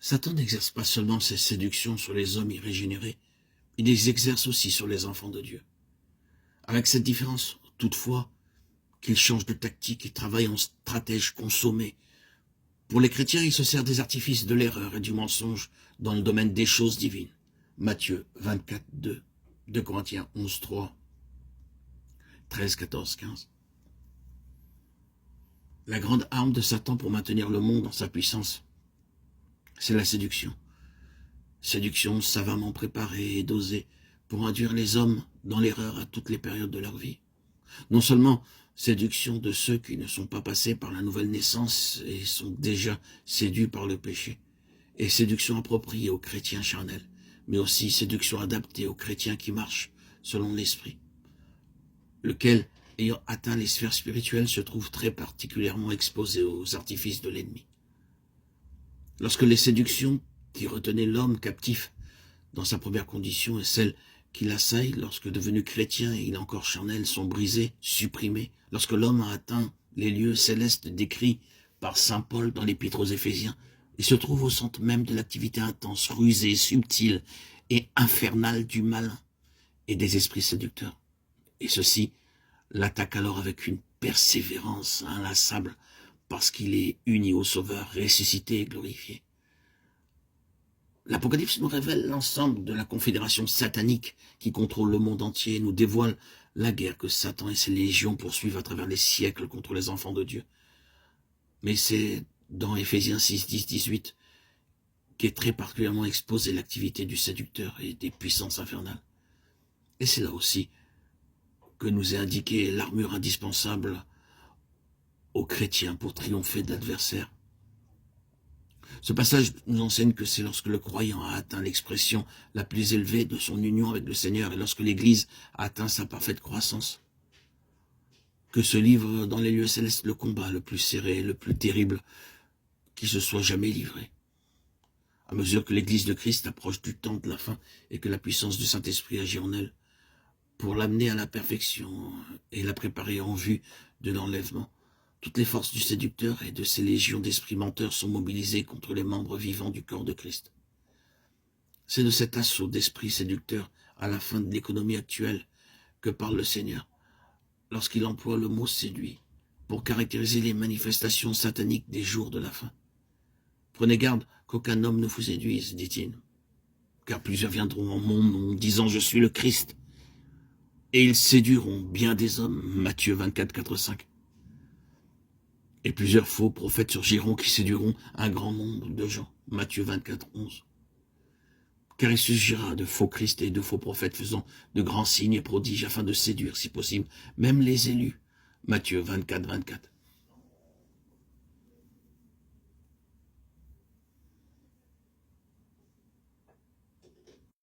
Satan n'exerce pas seulement ses séductions sur les hommes irrégénérés, il les exerce aussi sur les enfants de Dieu. Avec cette différence, toutefois, qu'il change de tactique et travaille en stratège consommé. Pour les chrétiens, il se sert des artifices de l'erreur et du mensonge dans le domaine des choses divines. Matthieu 24, 2, 2 Corinthiens 11, 3, 13, 14, 15. La grande arme de Satan pour maintenir le monde dans sa puissance, c'est la séduction. Séduction savamment préparée et dosée pour induire les hommes dans l'erreur à toutes les périodes de leur vie. Non seulement séduction de ceux qui ne sont pas passés par la nouvelle naissance et sont déjà séduits par le péché, et séduction appropriée aux chrétiens charnels, mais aussi séduction adaptée aux chrétiens qui marchent selon l'esprit, lequel, ayant atteint les sphères spirituelles, se trouve très particulièrement exposé aux artifices de l'ennemi. Lorsque les séductions qui retenaient l'homme captif dans sa première condition et celles qui l'assaillent lorsque devenu chrétien et il est encore charnel sont brisées, supprimées, lorsque l'homme a atteint les lieux célestes décrits par saint Paul dans l'épître aux Éphésiens, il se trouve au centre même de l'activité intense, rusée, subtile et infernale du malin et des esprits séducteurs. Et ceci l'attaque alors avec une persévérance inlassable parce qu'il est uni au Sauveur, ressuscité et glorifié. L'Apocalypse nous révèle l'ensemble de la confédération satanique qui contrôle le monde entier et nous dévoile la guerre que Satan et ses légions poursuivent à travers les siècles contre les enfants de Dieu. Mais c'est dans Éphésiens 6, 10, 18 qu'est très particulièrement exposée l'activité du séducteur et des puissances infernales. Et c'est là aussi que nous est indiqué l'armure indispensable aux chrétiens pour triompher de l'adversaire. Ce passage nous enseigne que c'est lorsque le croyant a atteint l'expression la plus élevée de son union avec le Seigneur et lorsque l'Église a atteint sa parfaite croissance, que se livre dans les lieux célestes le combat le plus serré, le plus terrible qui se soit jamais livré. À mesure que l'Église de Christ approche du temps de la fin et que la puissance du Saint-Esprit agit en elle, pour l'amener à la perfection et la préparer en vue de l'enlèvement, toutes les forces du séducteur et de ses légions d'esprits menteurs sont mobilisées contre les membres vivants du corps de Christ. C'est de cet assaut d'esprits séducteurs à la fin de l'économie actuelle que parle le Seigneur, lorsqu'il emploie le mot « séduit » pour caractériser les manifestations sataniques des jours de la fin. Prenez garde qu'aucun homme ne vous séduise, dit-il, car plusieurs viendront en mon nom, disant « Je suis le Christ », et ils séduiront bien des hommes, Matthieu 24, 4, 5. Et plusieurs faux prophètes surgiront qui séduiront un grand nombre de gens. Matthieu 24, 11. Car il surgira de faux Christ et de faux prophètes faisant de grands signes et prodiges afin de séduire, si possible, même les élus. Matthieu 24, 24.